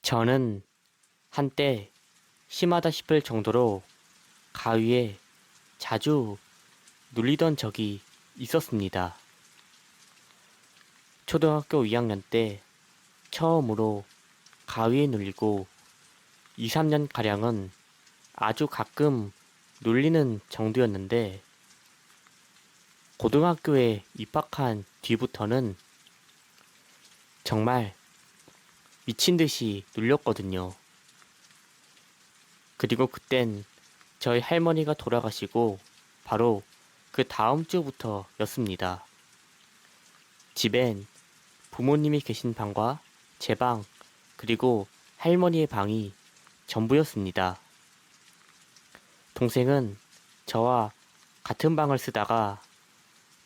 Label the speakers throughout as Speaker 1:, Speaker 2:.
Speaker 1: 저는 한때 심하다 싶을 정도로 가위에 자주 눌리던 적이 있었습니다. 초등학교 2학년 때 처음으로 가위에 눌리고 2, 3년 가량은 아주 가끔 눌리는 정도였는데 고등학교에 입학한 뒤부터는 정말 미친 듯이 눌렸거든요. 그리고 그땐 저희 할머니가 돌아가시고 바로 그 다음 주부터였습니다. 집엔 부모님이 계신 방과 제 방, 그리고 할머니의 방이 전부였습니다. 동생은 저와 같은 방을 쓰다가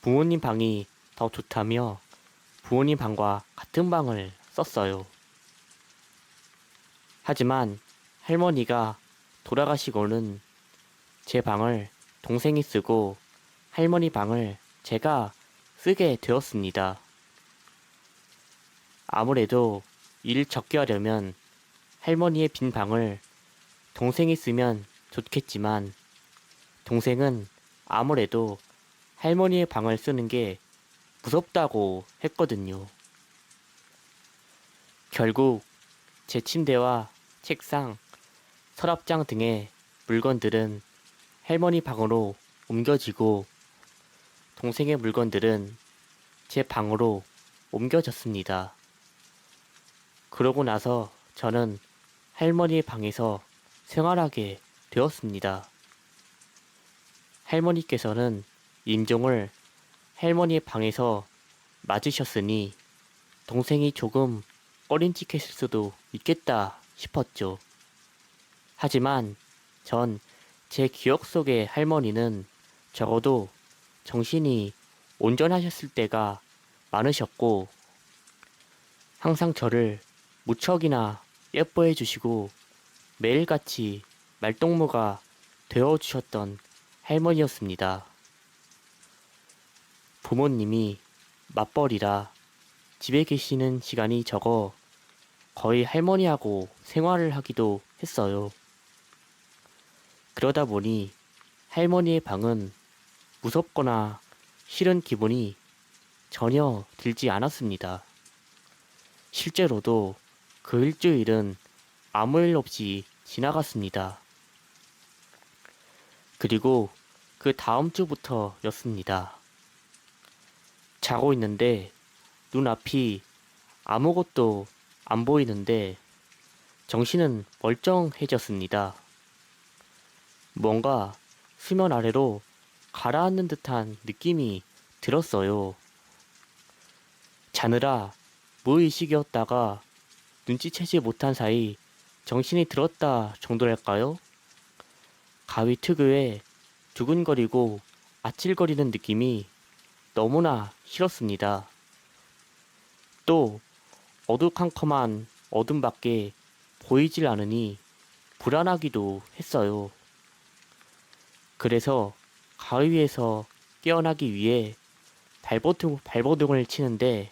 Speaker 1: 부모님 방이 더 좋다며 부모님 방과 같은 방을 썼어요. 하지만 할머니가 돌아가시고는 제 방을 동생이 쓰고 할머니 방을 제가 쓰게 되었습니다. 아무래도 일 적게 하려면 할머니의 빈 방을 동생이 쓰면 좋겠지만 동생은 아무래도 할머니의 방을 쓰는 게 무섭다고 했거든요. 결국 제 침대와 책상, 서랍장 등의 물건들은 할머니 방으로 옮겨지고 동생의 물건들은 제 방으로 옮겨졌습니다. 그러고 나서 저는 할머니의 방에서 생활하게 되었습니다. 할머니께서는 임종을 할머니의 방에서 맞으셨으니 동생이 조금 꺼림칙했을 수도 있겠다 싶었죠. 하지만 전 제 기억 속의 할머니는 적어도 정신이 온전하셨을 때가 많으셨고 항상 저를 무척이나 예뻐해 주시고 매일같이 말동무가 되어 주셨던 할머니였습니다. 부모님이 맞벌이라 집에 계시는 시간이 적어 거의 할머니하고 생활을 하기도 했어요. 그러다 보니 할머니의 방은 무섭거나 싫은 기분이 전혀 들지 않았습니다. 실제로도 그 일주일은 아무 일 없이 지나갔습니다. 그리고 그 다음 주부터였습니다. 자고 있는데 눈앞이 아무것도 안 보이는데 정신은 멀쩡해졌습니다. 뭔가 수면 아래로 가라앉는 듯한 느낌이 들었어요. 자느라 무의식이었다가 눈치채지 못한 사이 정신이 들었다 정도랄까요? 가위 특유의 두근거리고 아찔거리는 느낌이 너무나 싫었습니다. 또 어두컴컴한 어둠밖에 보이질 않으니 불안하기도 했어요. 그래서 가위 위에서 깨어나기 위해 발버둥을 치는데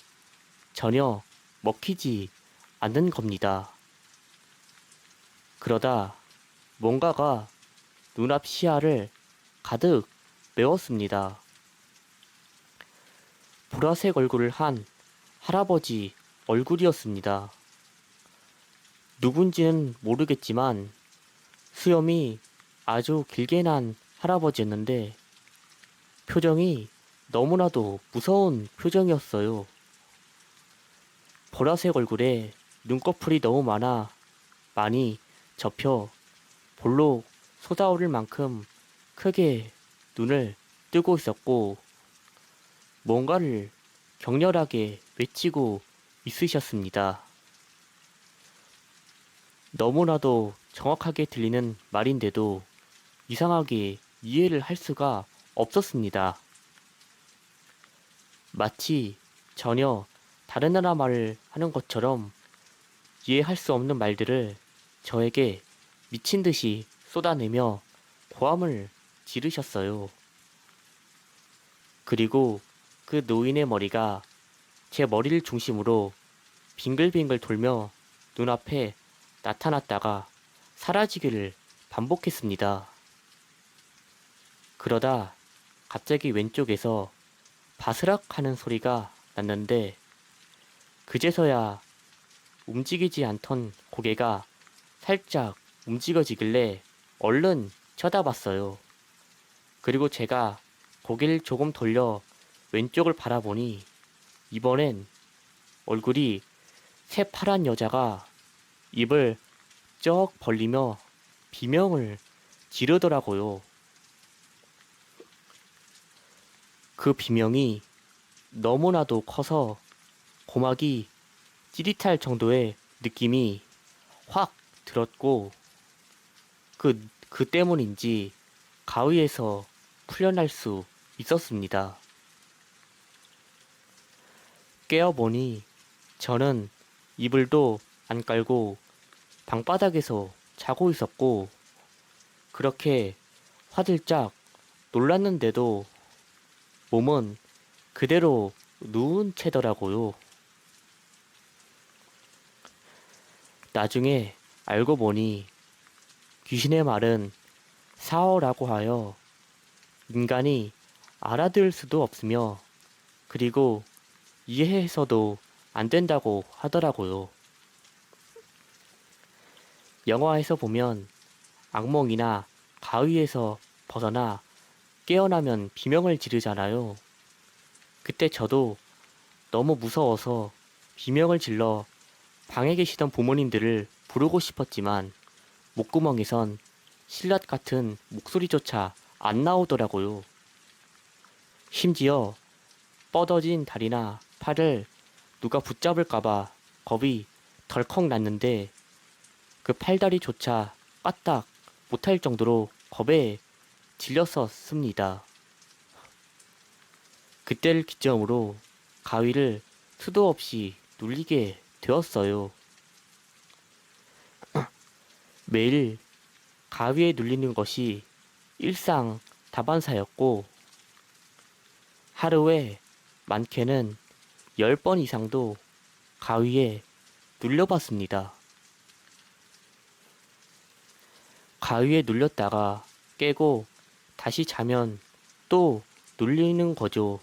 Speaker 1: 전혀 먹히지 않는 겁니다. 그러다 뭔가가 눈앞 시야를 가득 메웠습니다. 보라색 얼굴을 한 할아버지 얼굴이었습니다. 누군지는 모르겠지만 수염이 아주 길게 난 할아버지였는데 표정이 너무나도 무서운 표정이었어요. 보라색 얼굴에 눈꺼풀이 너무 많이 접혀 볼록 솟아오를 만큼 크게 눈을 뜨고 있었고 뭔가를 격렬하게 외치고 있으셨습니다. 너무나도 정확하게 들리는 말인데도 이상하게 이해를 할 수가 없었습니다. 마치 전혀 다른 나라 말을 하는 것처럼 이해할 수 없는 말들을 저에게 미친 듯이 쏟아내며 고함을 지르셨어요. 그리고 그 노인의 머리가 제 머리를 중심으로 빙글빙글 돌며 눈앞에 나타났다가 사라지기를 반복했습니다. 그러다 갑자기 왼쪽에서 바스락 하는 소리가 났는데 그제서야 움직이지 않던 고개가 살짝 움직여지길래 얼른 쳐다봤어요. 그리고 제가 고개를 조금 돌려 왼쪽을 바라보니 이번엔 얼굴이 새파란 여자가 입을 쩍 벌리며 비명을 지르더라고요. 그 비명이 너무나도 커서 고막이 찌릿할 정도의 느낌이 확 들었고 그 때문인지 가위에서 풀려날 수 있었습니다. 깨어보니 저는 이불도 안 깔고 방바닥에서 자고 있었고 그렇게 화들짝 놀랐는데도 몸은 그대로 누운 채더라고요. 나중에 알고 보니 귀신의 말은 사어라고 하여 인간이 알아들을 수도 없으며 그리고 이해해서도 안 된다고 하더라고요. 영화에서 보면 악몽이나 가위에서 벗어나 깨어나면 비명을 지르잖아요. 그때 저도 너무 무서워서 비명을 질러 방에 계시던 부모님들을 부르고 싶었지만 목구멍에선 신라 같은 목소리조차 안 나오더라고요. 심지어 뻗어진 다리나 팔을 누가 붙잡을까봐 겁이 덜컥 났는데 그 팔다리조차 까딱 못할 정도로 겁에 질렸었습니다. 그때를 기점으로 가위를 수도 없이 눌리게 되었어요. 매일 가위에 눌리는 것이 일상 다반사였고 하루에 많게는 10번 이상도 가위에 눌려봤습니다. 가위에 눌렸다가 깨고 다시 자면 또 눌리는 거죠.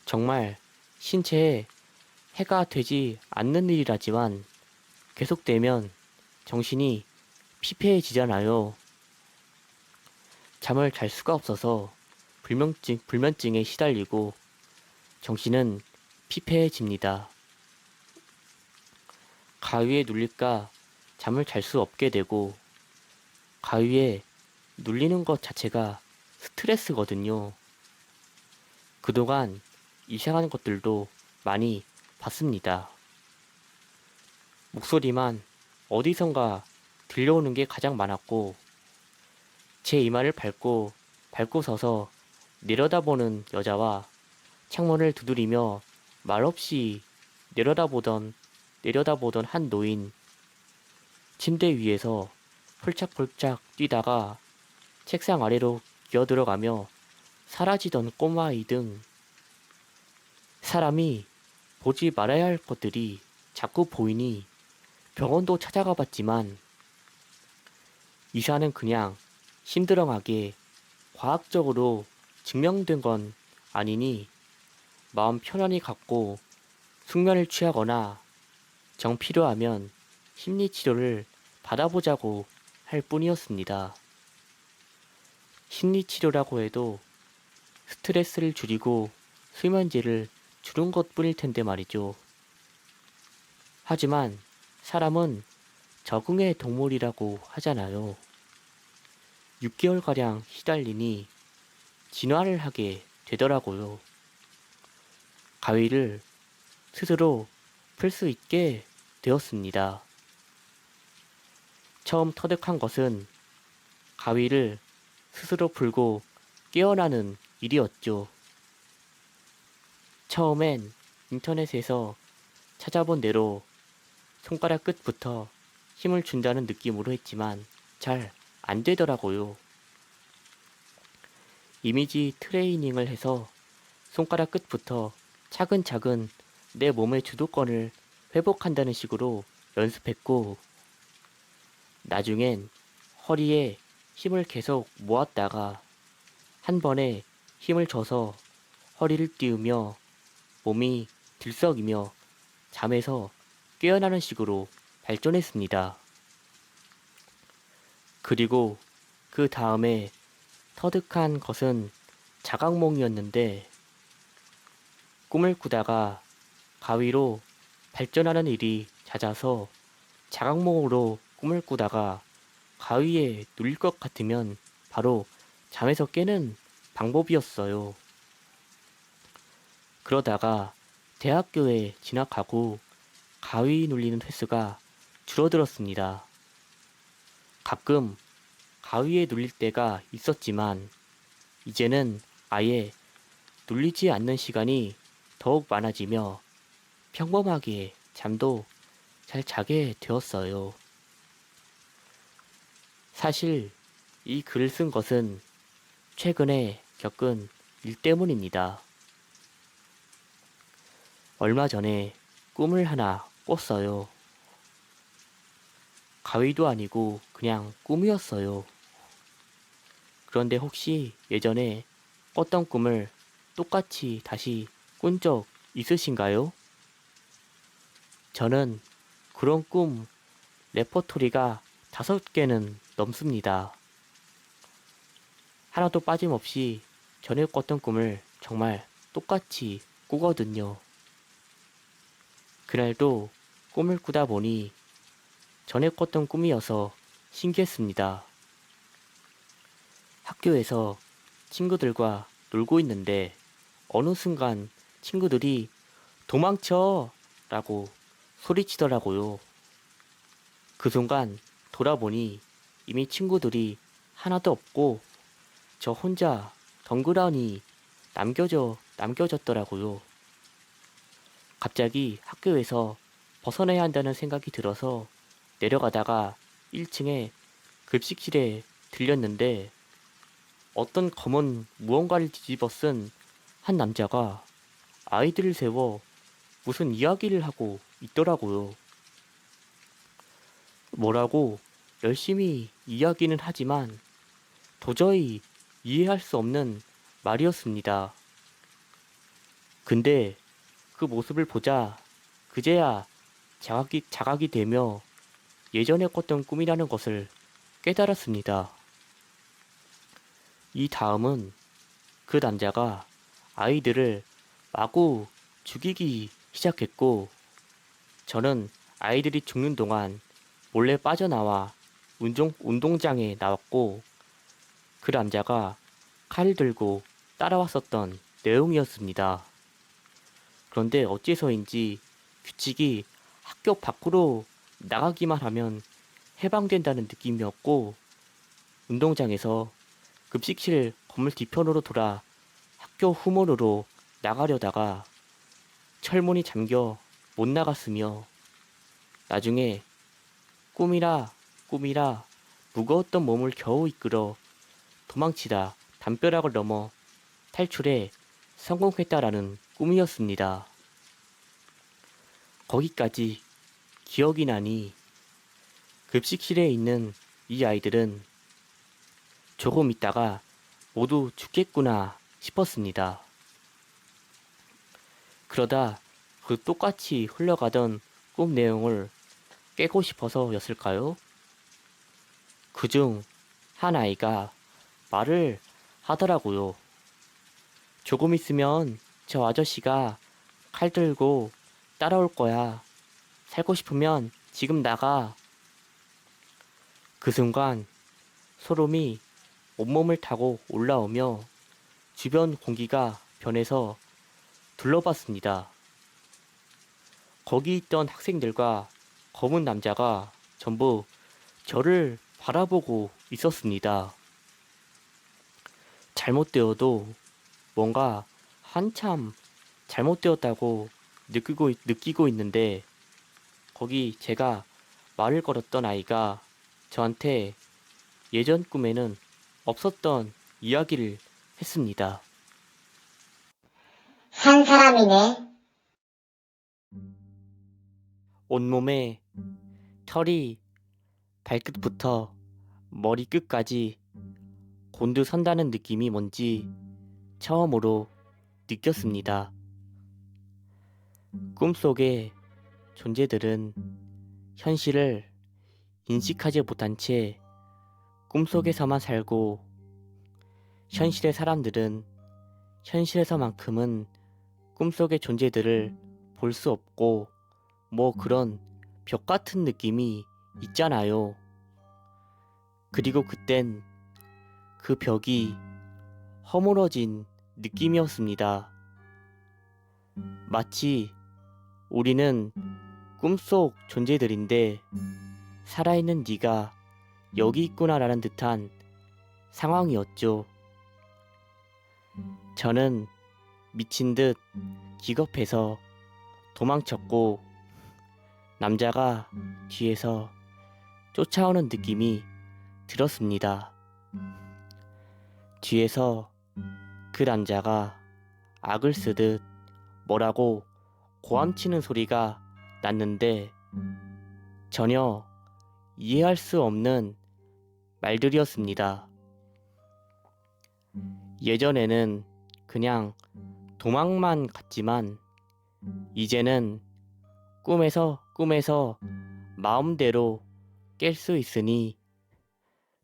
Speaker 1: 정말 신체에 해가 되지 않는 일이라지만 계속되면 정신이 피폐해지잖아요. 잠을 잘 수가 없어서 불면증에 시달리고 정신은 피폐해집니다. 가위에 눌릴까 잠을 잘 수 없게 되고 가위에 눌리는 것 자체가 스트레스거든요. 그동안 이상한 것들도 많이 봤습니다. 목소리만 어디선가 들려오는 게 가장 많았고 제 이마를 밟고 서서 내려다보는 여자와 창문을 두드리며 말없이 내려다보던 한 노인, 침대 위에서 폴짝폴짝 뛰다가 책상 아래로 기어들어가며 사라지던 꼬마아이 등 사람이 보지 말아야 할 것들이 자꾸 보이니 병원도 찾아가 봤지만 의사는 그냥 심드렁하게 과학적으로 증명된 건 아니니 마음 편안히 갖고 숙면을 취하거나 정 필요하면 심리치료를 받아보자고 할 뿐이었습니다. 심리치료라고 해도 스트레스를 줄이고 수면제를 주는 것 뿐일 텐데 말이죠. 하지만 사람은 적응의 동물이라고 하잖아요. 6개월가량 시달리니 진화를 하게 되더라고요. 가위를 스스로 풀 수 있게 되었습니다. 처음 터득한 것은 가위를 스스로 풀고 깨어나는 일이었죠. 처음엔 인터넷에서 찾아본 대로 손가락 끝부터 힘을 준다는 느낌으로 했지만 잘 안 되더라고요. 이미지 트레이닝을 해서 손가락 끝부터 차근차근 내 몸의 주도권을 회복한다는 식으로 연습했고, 나중엔 허리에 힘을 계속 모았다가 한 번에 힘을 줘서 허리를 띄우며 몸이 들썩이며 잠에서 깨어나는 식으로 발전했습니다. 그리고 그 다음에 터득한 것은 자각몽이었는데, 꿈을 꾸다가 가위로 발전하는 일이 잦아서 자각몽으로 꿈을 꾸다가 가위에 눌릴 것 같으면 바로 잠에서 깨는 방법이었어요. 그러다가 대학교에 진학하고 가위 눌리는 횟수가 줄어들었습니다. 가끔 가위에 눌릴 때가 있었지만 이제는 아예 눌리지 않는 시간이 더욱 많아지며 평범하게 잠도 잘 자게 되었어요. 사실 이 글을 쓴 것은 최근에 겪은 일 때문입니다. 얼마 전에 꿈을 하나 꿨어요. 가위도 아니고 그냥 꿈이었어요. 그런데 혹시 예전에 꿨던 꿈을 똑같이 다시 꾼 적 있으신가요? 저는 그런 꿈 레퍼토리가 5개는 넘습니다. 하나도 빠짐없이 전에 꿨던 꿈을 정말 똑같이 꾸거든요. 그날도 꿈을 꾸다 보니 전에 꿨던 꿈이어서 신기했습니다. 학교에서 친구들과 놀고 있는데 어느 순간 친구들이 도망쳐! 라고 소리치더라고요. 그 순간 돌아보니 이미 친구들이 하나도 없고 저 혼자 덩그러니 남겨졌더라고요. 갑자기 학교에서 벗어나야 한다는 생각이 들어서 내려가다가 1층에 급식실에 들렸는데 어떤 검은 무언가를 뒤집어 쓴 한 남자가 아이들을 세워 무슨 이야기를 하고 있더라고요. 뭐라고 열심히 이야기는 하지만 도저히 이해할 수 없는 말이었습니다. 근데 그 모습을 보자 그제야 자각이 되며 예전에 꿨던 꿈이라는 것을 깨달았습니다. 이 다음은 그 남자가 아이들을 마구 죽이기 시작했고 저는 아이들이 죽는 동안 몰래 빠져나와 운동장에 나왔고 그 남자가 칼을 들고 따라왔었던 내용이었습니다. 그런데 어째서인지 규칙이 학교 밖으로 나가기만 하면 해방된다는 느낌이었고 운동장에서 급식실 건물 뒤편으로 돌아 학교 후문으로 나가려다가 철문이 잠겨 못 나갔으며 나중에 꿈이라 무거웠던 몸을 겨우 이끌어 도망치다 담벼락을 넘어 탈출에 성공했다라는 꿈이었습니다. 거기까지 기억이 나니 급식실에 있는 이 아이들은 조금 있다가 모두 죽겠구나 싶었습니다. 그러다 그 똑같이 흘러가던 꿈 내용을 깨고 싶어서였을까요? 그중 한 아이가 말을 하더라고요. 조금 있으면 저 아저씨가 칼 들고 따라올 거야. 살고 싶으면 지금 나가. 그 순간 소름이 온몸을 타고 올라오며 주변 공기가 변해서 둘러봤습니다. 거기 있던 학생들과 검은 남자가 전부 저를 바라보고 있었습니다. 잘못되어도 뭔가 한참 잘못되었다고 느끼고 있는데 거기 제가 말을 걸었던 아이가 저한테 예전 꿈에는 없었던 이야기를 했습니다.
Speaker 2: 한 사람이네.
Speaker 1: 온몸에 털이 발끝부터 머리끝까지 곤두선다는 느낌이 뭔지 처음으로 느꼈습니다. 꿈속의 존재들은 현실을 인식하지 못한 채 꿈속에서만 살고, 현실의 사람들은 현실에서만큼은 꿈속의 존재들을 볼 수 없고 뭐 그런 벽 같은 느낌이 있잖아요. 그리고 그땐 그 벽이 허물어진 느낌이었습니다. 마치 우리는 꿈속 존재들인데 살아있는 네가 여기 있구나라는 듯한 상황이었죠. 저는 미친 듯 기겁해서 도망쳤고, 남자가 뒤에서 쫓아오는 느낌이 들었습니다. 뒤에서 그 남자가 악을 쓰듯 뭐라고 고함치는 소리가 났는데 전혀 이해할 수 없는 말들이었습니다. 예전에는 그냥 도망만 갔지만 이제는 꿈에서 마음대로 깰 수 있으니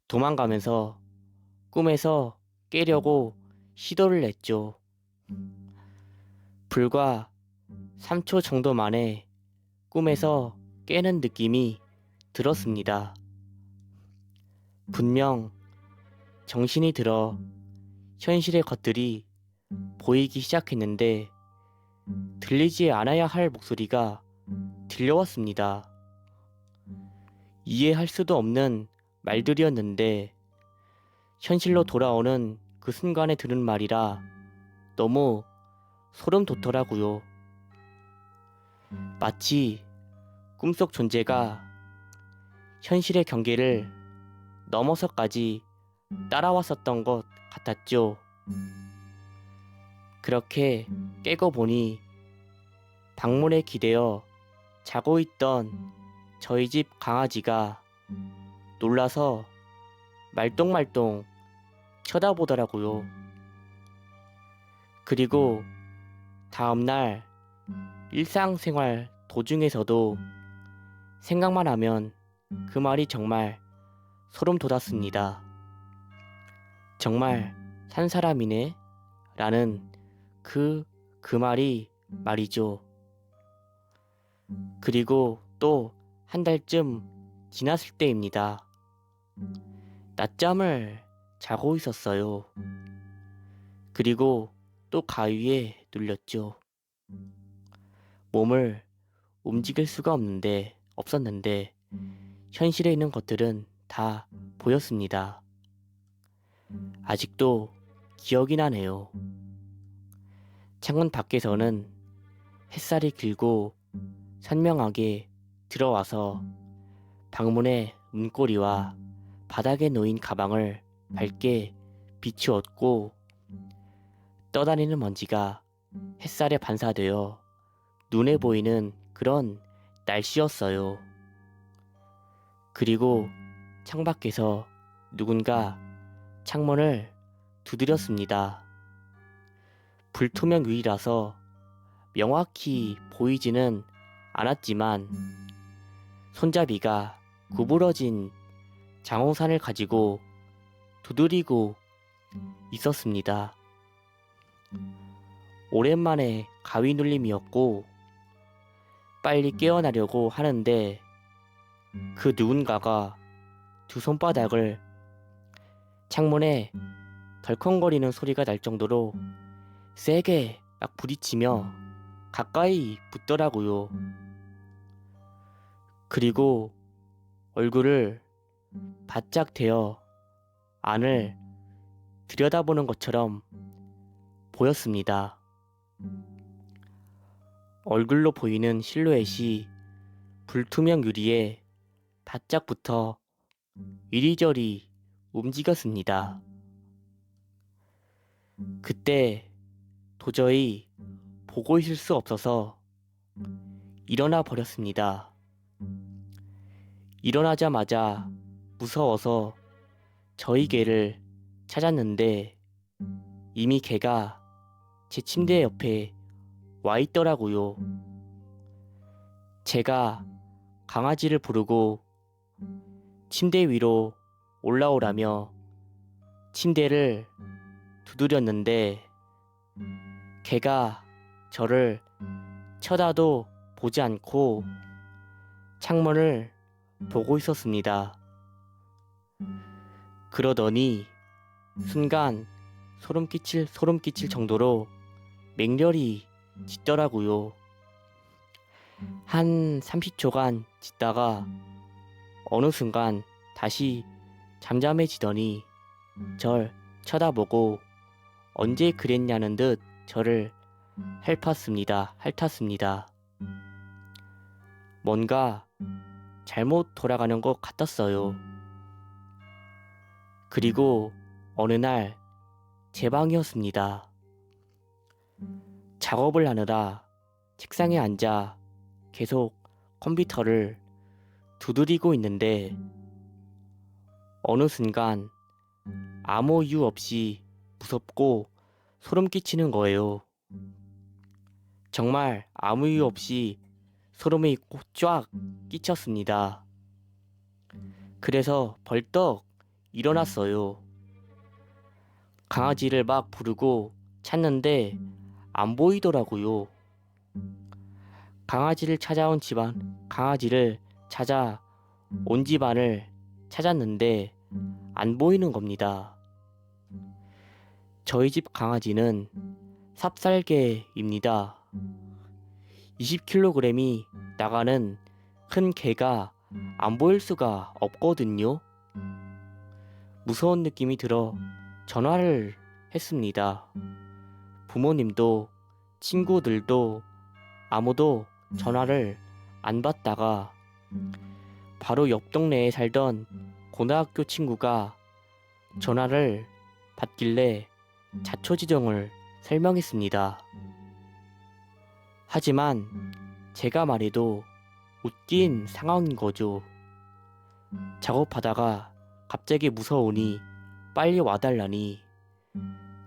Speaker 1: 도망가면서 꿈에서 깨려고 시도를 했죠. 불과 3초 정도 만에 꿈에서 깨는 느낌이 들었습니다. 분명 정신이 들어 현실의 것들이 보이기 시작했는데 들리지 않아야 할 목소리가 들려왔습니다. 이해할 수도 없는 말들이었는데 현실로 돌아오는 그 순간에 들은 말이라 너무 소름 돋더라고요. 마치 꿈속 존재가 현실의 경계를 넘어서까지 따라왔었던 것 같았죠. 그렇게 깨고 보니 방문에 기대어 자고 있던 저희 집 강아지가 놀라서 말똥말똥 쳐다보더라고요. 그리고 다음날 일상생활 도중에서도 생각만 하면 그 말이 정말 소름 돋았습니다. 정말 산 사람이네 라는 그 말이 말이죠. 그리고 또 한 달쯤 지났을 때입니다. 낮잠을 자고 있었어요. 그리고 또 가위에 눌렸죠. 몸을 움직일 수가 없었는데 현실에 있는 것들은 다 보였습니다. 아직도 기억이 나네요. 창문 밖에서는 햇살이 길고 선명하게 들어와서 방문의 문고리와 바닥에 놓인 가방을 밝게 비추었고, 떠다니는 먼지가 햇살에 반사되어 눈에 보이는 그런 날씨였어요. 그리고 창밖에서 누군가 창문을 두드렸습니다. 불투명 유리라서 명확히 보이지는 않았지만 손잡이가 구부러진 장호산을 가지고 두드리고 있었습니다. 오랜만에 가위 눌림이었고 빨리 깨어나려고 하는데 그 누군가가 두 손바닥을 창문에 덜컹거리는 소리가 날 정도로 세게 막 부딪히며 가까이 붙더라고요. 그리고 얼굴을 바짝 대어 안을 들여다보는 것처럼 보였습니다. 얼굴로 보이는 실루엣이 불투명 유리에 바짝 붙어 이리저리 움직였습니다. 그때 도저히 보고 있을 수 없어서 일어나 버렸습니다. 일어나자마자 무서워서 저희 개를 찾았는데 이미 개가 제 침대 옆에 와 있더라고요. 제가 강아지를 부르고 침대 위로 올라오라며 침대를 두드렸는데 개가 저를 쳐다도 보지 않고 창문을 보고 있었습니다. 그러더니 순간 소름 끼칠 정도로 맹렬히 짖더라고요. 한 30초간 짖다가 어느 순간 다시 잠잠해지더니 절 쳐다보고 언제 그랬냐는 듯 저를 핥았습니다. 뭔가 잘못 돌아가는 것 같았어요. 그리고 어느 날 제 방이었습니다. 작업을 하느라 책상에 앉아 계속 컴퓨터를 두드리고 있는데 어느 순간 아무 이유 없이 무섭고 소름 끼치는 거예요. 정말 아무 이유 없이 소름이 쫙 끼쳤습니다. 그래서 벌떡 일어났어요. 강아지를 막 부르고 찾는데 안 보이더라고요. 강아지를 찾아 온 집안을 찾았는데 안 보이는 겁니다. 저희 집 강아지는 삽살개입니다. 20kg이 나가는 큰 개가 안 보일 수가 없거든요. 무서운 느낌이 들어 전화를 했습니다. 부모님도 친구들도 아무도 전화를 안 받다가 바로 옆 동네에 살던 고등학교 친구가 전화를 받길래 자초지종을 설명했습니다. 하지만 제가 말해도 웃긴 상황인 거죠. 작업하다가 갑자기 무서우니 빨리 와달라니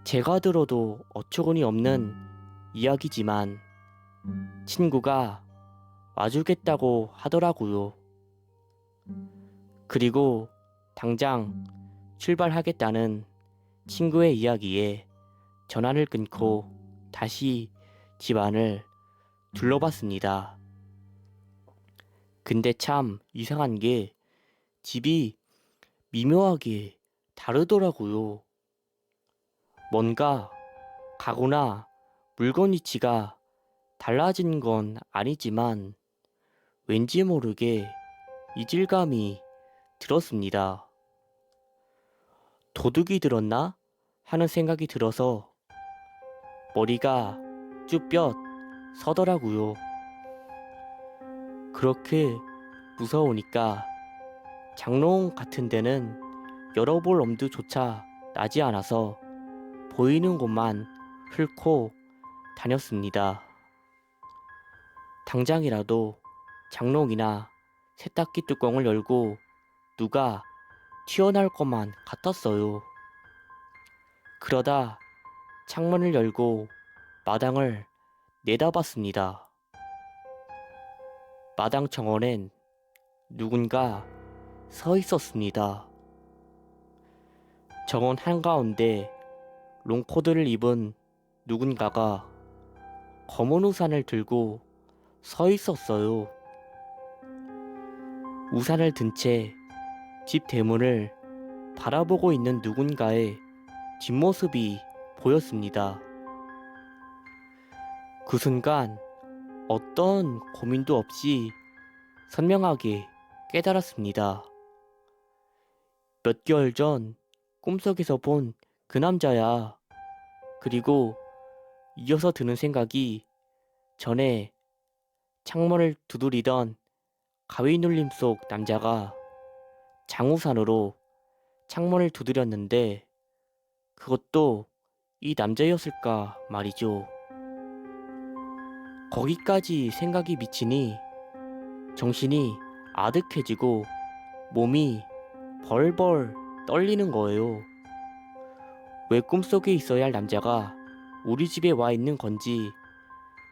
Speaker 1: 제가 들어도 어처구니 없는 이야기지만 친구가 와주겠다고 하더라고요. 그리고 당장 출발하겠다는 친구의 이야기에 전화를 끊고 다시 집안을 둘러봤습니다. 근데 참 이상한 게 집이 미묘하게 다르더라고요. 뭔가 가구나 물건 위치가 달라진 건 아니지만 왠지 모르게 이질감이 들었습니다. 도둑이 들었나 하는 생각이 들어서 머리가 쭈뼛 서더라고요. 그렇게 무서우니까 장롱 같은 데는 열어볼 엄두조차 나지 않아서 보이는 곳만 훑고 다녔습니다. 당장이라도 장롱이나 세탁기 뚜껑을 열고 누가 튀어나올 것만 같았어요. 그러다 창문을 열고 마당을 내다봤습니다. 마당 정원엔 누군가 서 있었습니다. 정원 한가운데 롱코트를 입은 누군가가 검은 우산을 들고 서 있었어요. 우산을 든 채 집 대문을 바라보고 있는 누군가의 뒷모습이 보였습니다. 그 순간 어떤 고민도 없이 선명하게 깨달았습니다. 몇 개월 전 꿈속에서 본 그 남자야. 그리고 이어서 드는 생각이 전에 창문을 두드리던 가위눌림 속 남자가 장우산으로 창문을 두드렸는데 그것도 이 남자였을까 말이죠. 거기까지 생각이 미치니 정신이 아득해지고 몸이 벌벌 떨리는 거예요. 왜 꿈속에 있어야 할 남자가 우리 집에 와 있는 건지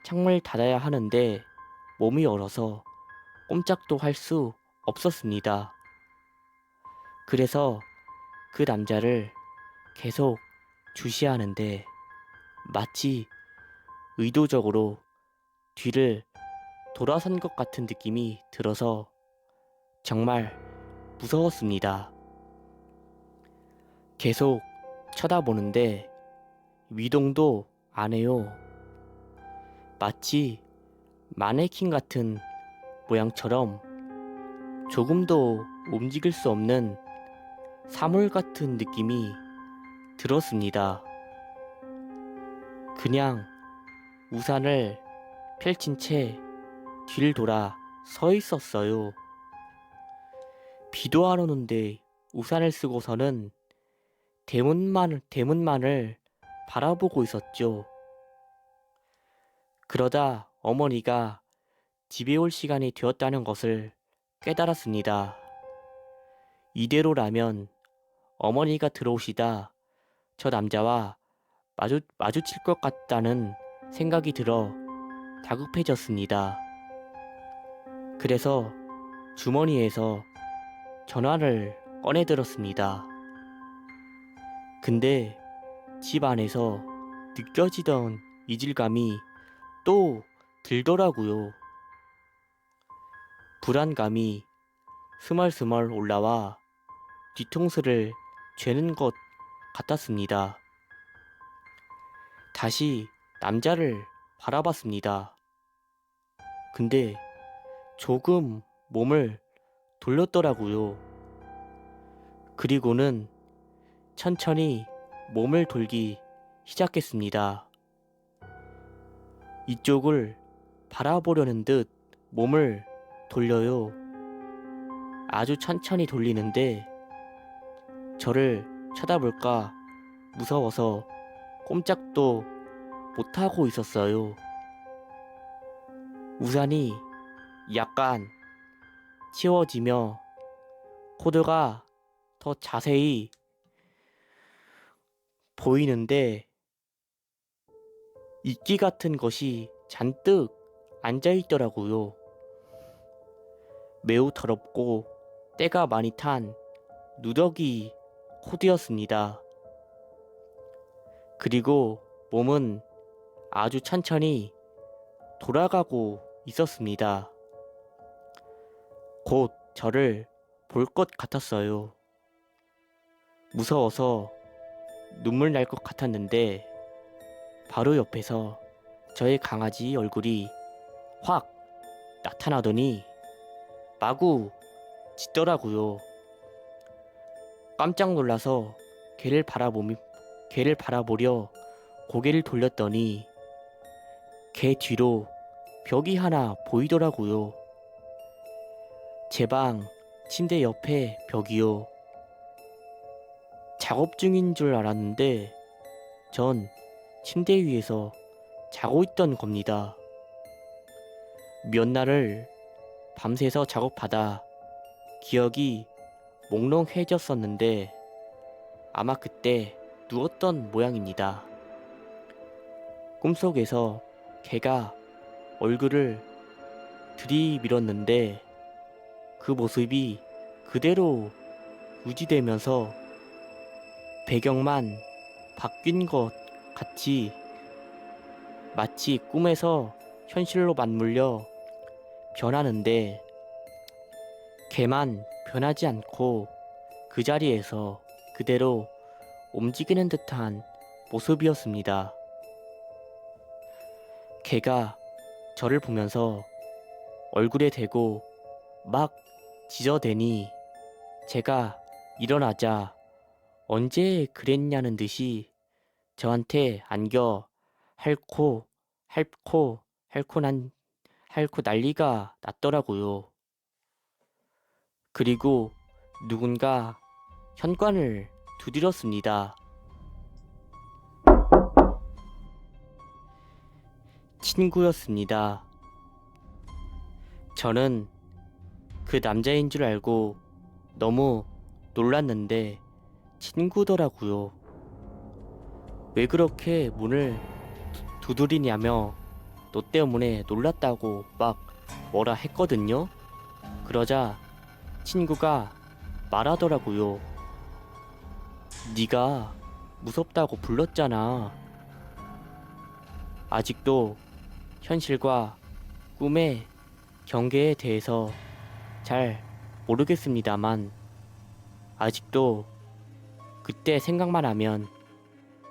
Speaker 1: 창문을 닫아야 하는데 몸이 얼어서 꼼짝도 할 수 없었습니다. 그래서 그 남자를 계속 주시하는데 마치 의도적으로 뒤를 돌아선 것 같은 느낌이 들어서 정말 무서웠습니다. 계속 쳐다보는데 위동도 안 해요. 마치 마네킹 같은 모양처럼 조금도 움직일 수 없는 사물 같은 느낌이 들었습니다. 그냥 우산을 펼친 채 뒤를 돌아 서 있었어요. 비도 안 오는데 우산을 쓰고서는 대문만을 바라보고 있었죠. 그러다 어머니가 집에 올 시간이 되었다는 것을 깨달았습니다. 이대로라면 어머니가 들어오시다 저 남자와 마주칠 것 같다는 생각이 들어 다급해졌습니다. 그래서 주머니에서 전화를 꺼내들었습니다. 근데 집 안에서 느껴지던 이질감이 또 들더라고요. 불안감이 스멀스멀 올라와 뒤통수를 죄는 것 같았습니다. 다시 남자를 바라봤습니다. 근데 조금 몸을 돌렸더라고요. 그리고는 천천히 몸을 돌기 시작했습니다. 이쪽을 바라보려는 듯 몸을 돌려요. 아주 천천히 돌리는데 저를 쳐다볼까 무서워서 꼼짝도 못하고 있었어요. 우산이 약간 치워지며 코드가 더 자세히 보이는데 이끼 같은 것이 잔뜩 앉아있더라고요. 매우 더럽고 때가 많이 탄 누더기 코드였습니다. 그리고 몸은 아주 천천히 돌아가고 있었습니다. 곧 저를 볼 것 같았어요. 무서워서 눈물 날 것 같았는데 바로 옆에서 저의 강아지 얼굴이 확 나타나더니 마구 짖더라고요. 깜짝 놀라서 걔를 바라보려 고개를 돌렸더니 걔 뒤로 벽이 하나 보이더라고요. 제 방 침대 옆에 벽이요. 작업 중인 줄 알았는데 전 침대 위에서 자고 있던 겁니다. 몇 날을 밤새서 작업하다 기억이 몽롱해졌었는데 아마 그때 누웠던 모양입니다. 꿈속에서 걔가 얼굴을 들이밀었는데 그 모습이 그대로 유지되면서 배경만 바뀐 것 같이 마치 꿈에서 현실로 맞물려 변하는데 걔만 변하지 않고 그 자리에서 그대로 움직이는 듯한 모습이었습니다. 걔가 저를 보면서 얼굴에 대고 막 짖어대니 제가 일어나자 언제 그랬냐는 듯이 저한테 안겨 핥고 난리가 났더라고요. 그리고 누군가 현관을 두드렸습니다. 친구였습니다. 저는 그 남자인 줄 알고 너무 놀랐는데 친구더라고요. 왜 그렇게 문을 두드리냐며 너 때문에 놀랐다고 막 뭐라 했거든요. 그러자 친구가 말하더라고요. 네가 무섭다고 불렀잖아. 아직도 현실과 꿈의 경계에 대해서 잘 모르겠습니다만 아직도 그때 생각만 하면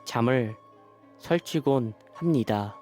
Speaker 1: 잠을 설치곤 합니다.